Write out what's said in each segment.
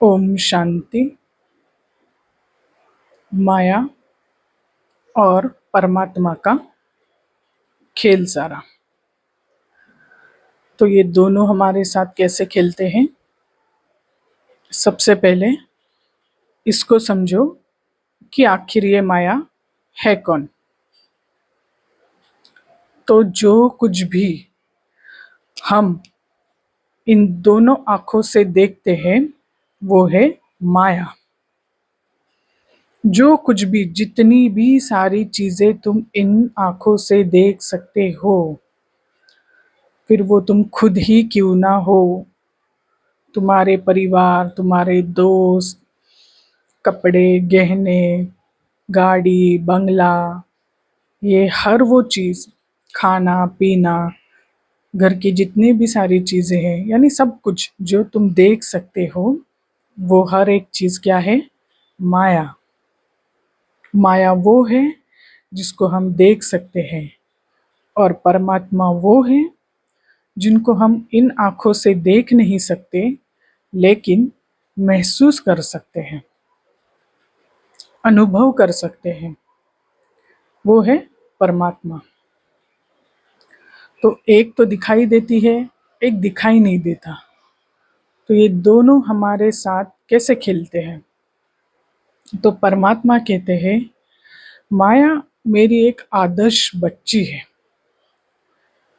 ओम शांति। माया और परमात्मा का खेल सारा। तो ये दोनों हमारे साथ कैसे खेलते हैं? सबसे पहले इसको समझो कि आखिर ये माया है कौन। तो जो कुछ भी हम इन दोनों आंखों से देखते हैं वो है माया। जो कुछ भी, जितनी भी सारी चीजें तुम इन आंखों से देख सकते हो, फिर वो तुम खुद ही क्यों ना हो, तुम्हारे परिवार, तुम्हारे दोस्त, कपड़े, गहने, गाड़ी, बंगला, ये हर वो चीज़, खाना पीना, घर की जितनी भी सारी चीज़ें हैं, यानी सब कुछ जो तुम देख सकते हो, वो हर एक चीज़ क्या है? माया। माया वो है जिसको हम देख सकते हैं, और परमात्मा वो है जिनको हम इन आँखों से देख नहीं सकते, लेकिन महसूस कर सकते हैं, अनुभव कर सकते हैं। वो है परमात्मा। तो एक तो दिखाई देती है, एक दिखाई नहीं देता। तो ये दोनों हमारे साथ कैसे खेलते हैं? तो परमात्मा कहते हैं, माया मेरी एक आदर्श बच्ची है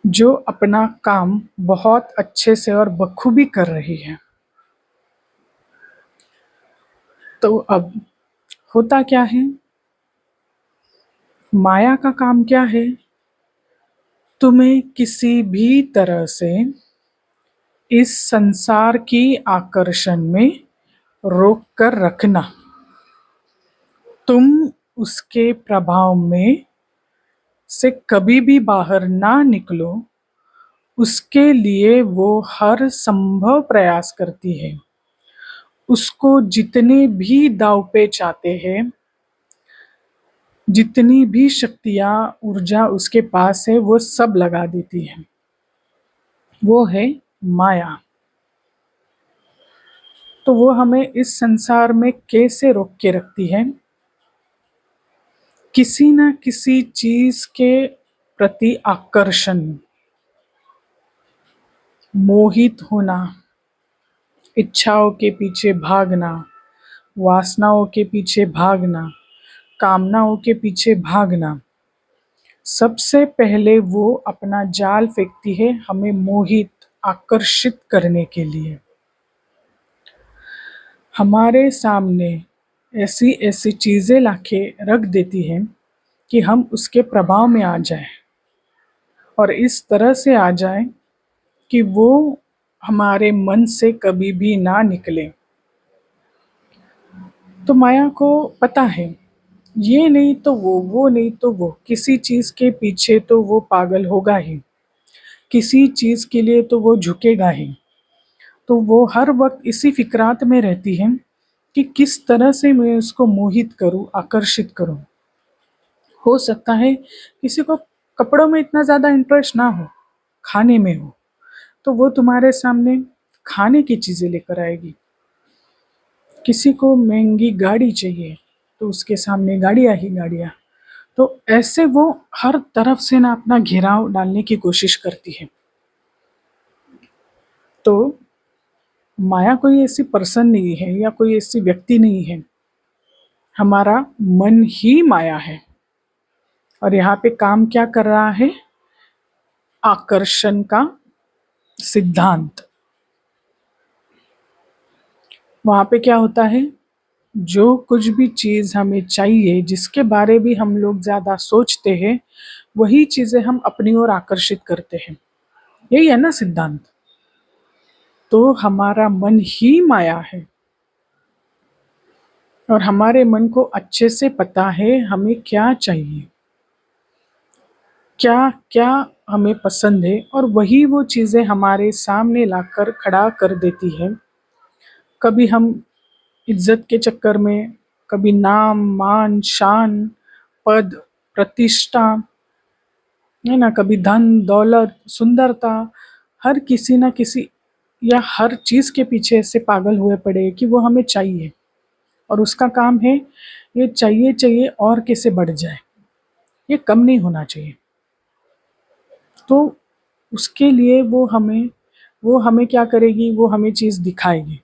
जो अपना काम बहुत अच्छे से और बखूबी कर रही है। तो अब होता क्या है? माया का काम क्या है? तुम्हें किसी भी तरह से इस संसार की आकर्षण में रोक कर रखना। तुम उसके प्रभाव में से कभी भी बाहर ना निकलो, उसके लिए वो हर संभव प्रयास करती है। उसको जितने भी दांव पेच आते हैं, जितनी भी शक्तियाँ, ऊर्जा उसके पास है, वो सब लगा देती है। वो है माया। तो वो हमें इस संसार में कैसे रोक के रखती है? किसी न किसी चीज के प्रति आकर्षण, मोहित होना, इच्छाओं के पीछे भागना, वासनाओं के पीछे भागना, कामनाओं के पीछे भागना। सबसे पहले वो अपना जाल फेंकती है हमें मोहित, आकर्षित करने के लिए। हमारे सामने ऐसी ऐसी चीजें लाके रख देती हैं कि हम उसके प्रभाव में आ जाएं, और इस तरह से आ जाएं कि वो हमारे मन से कभी भी ना निकले। तो माया को पता है, ये नहीं तो वो नहीं तो वो, किसी चीज के पीछे तो वो पागल होगा ही, किसी चीज के लिए तो वो झुकेगा ही। तो वो हर वक्त इसी फिक्रात में रहती है कि किस तरह से मैं उसको मोहित करूं, आकर्षित करूं। हो सकता है किसी को कपड़ों में इतना ज्यादा इंटरेस्ट ना हो, खाने में हो, तो वो तुम्हारे सामने खाने की चीजें लेकर आएगी। किसी को महंगी गाड़ी चाहिए तो उसके सामने गाड़ियां ही गाड़ियां। तो ऐसे वो हर तरफ से ना अपना घेराव डालने की कोशिश करती है। तो माया कोई ऐसी पर्सन नहीं है या कोई ऐसी व्यक्ति नहीं है, हमारा मन ही माया है। और यहाँ पे काम क्या कर रहा है? आकर्षण का सिद्धांत। वहां पे क्या होता है? जो कुछ भी चीज हमें चाहिए, जिसके बारे भी हम लोग ज्यादा सोचते हैं, वही चीजें हम अपनी ओर आकर्षित करते हैं। यही है ना सिद्धांत। तो हमारा मन ही माया है, और हमारे मन को अच्छे से पता है हमें क्या चाहिए, क्या क्या हमें पसंद है, और वही वो चीजें हमारे सामने लाकर खड़ा कर देती है। कभी हम इज्जत के चक्कर में, कभी नाम, मान, शान, पद, प्रतिष्ठा, है ना, कभी धन दौलत, सुंदरता, हर किसी ना किसी या हर चीज़ के पीछे ऐसे पागल हुए पड़े हैं कि वो हमें चाहिए, और उसका काम है ये चाहिए चाहिए और कैसे बढ़ जाए, ये कम नहीं होना चाहिए। तो उसके लिए वो हमें क्या करेगी, वो हमें चीज़ दिखाएगी,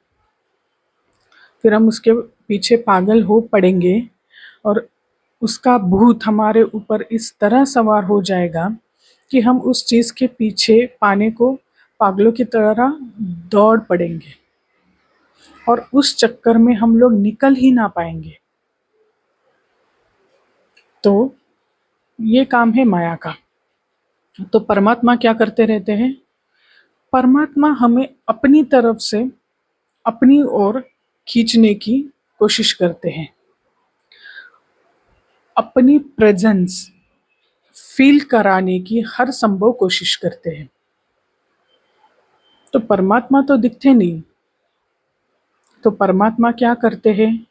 फिर हम उसके पीछे पागल हो पड़ेंगे, और उसका भूत हमारे ऊपर इस तरह सवार हो जाएगा कि हम उस चीज़ के पीछे पाने को पागलों की तरह दौड़ पड़ेंगे, और उस चक्कर में हम लोग निकल ही ना पाएंगे। तो ये काम है माया का। तो परमात्मा क्या करते रहते हैं? परमात्मा हमें अपनी तरफ से अपनी ओर खींचने की कोशिश करते हैं, अपनी प्रेजेंस फील कराने की हर संभव कोशिश करते हैं। तो परमात्मा तो दिखते नहीं, तो परमात्मा क्या करते हैं?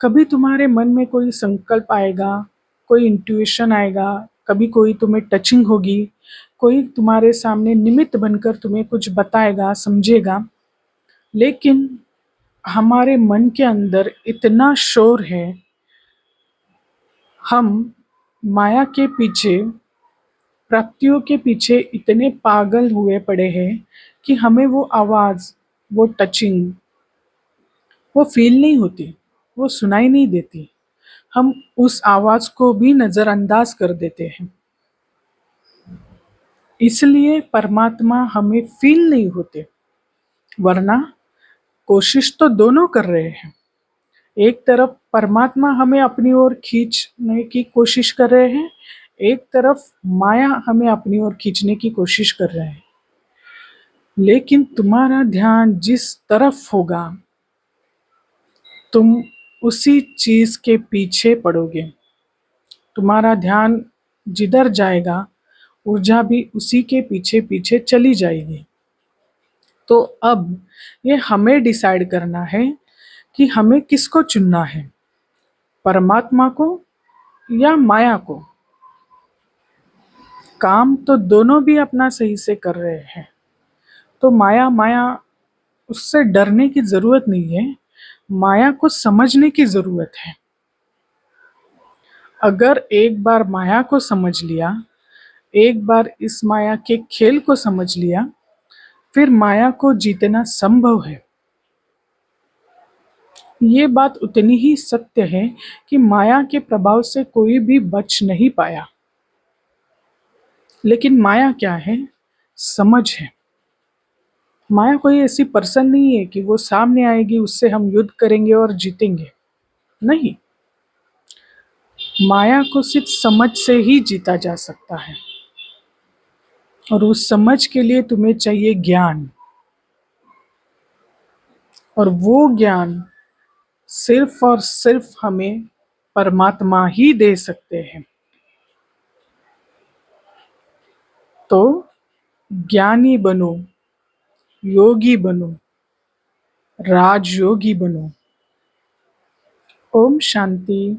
कभी तुम्हारे मन में कोई संकल्प आएगा, कोई इंट्यूशन आएगा, कभी कोई तुम्हें टचिंग होगी, कोई तुम्हारे सामने निमित्त बनकर तुम्हें कुछ बताएगा, समझेगा, लेकिन हमारे मन के अंदर इतना शोर है, हम माया के पीछे, प्राप्तियों के पीछे इतने पागल हुए पड़े हैं कि हमें वो आवाज़, वो टचिंग, वो फील नहीं होती, वो सुनाई नहीं देती। हम उस आवाज़ को भी नज़रअंदाज कर देते हैं। इसलिए परमात्मा हमें फील नहीं होते, वरना कोशिश तो दोनों कर रहे हैं। एक तरफ परमात्मा हमें अपनी ओर खींचने की कोशिश कर रहे हैं, एक तरफ माया हमें अपनी ओर खींचने की कोशिश कर रहे हैं। लेकिन तुम्हारा ध्यान जिस तरफ होगा, तुम उसी चीज के पीछे पड़ोगे। तुम्हारा ध्यान जिधर जाएगा, ऊर्जा भी उसी के पीछे पीछे चली जाएगी। तो अब ये हमें डिसाइड करना है कि हमें किसको चुनना है, परमात्मा को या माया को। काम तो दोनों भी अपना सही से कर रहे हैं। तो माया माया उससे डरने की जरूरत नहीं है, माया को समझने की जरूरत है। अगर एक बार माया को समझ लिया, एक बार इस माया के खेल को समझ लिया, फिर माया को जीतना संभव है। ये बात उतनी ही सत्य है कि माया के प्रभाव से कोई भी बच नहीं पाया। लेकिन माया क्या है? समझ है। माया कोई ऐसी पर्सन नहीं है कि वो सामने आएगी, उससे हम युद्ध करेंगे और जीतेंगे। नहीं, माया को सिर्फ समझ से ही जीता जा सकता है, और उस समझ के लिए तुम्हें चाहिए ज्ञान, और वो ज्ञान सिर्फ और सिर्फ हमें परमात्मा ही दे सकते हैं। तो ज्ञानी बनो, योगी बनो, राजयोगी बनो। ओम शांति।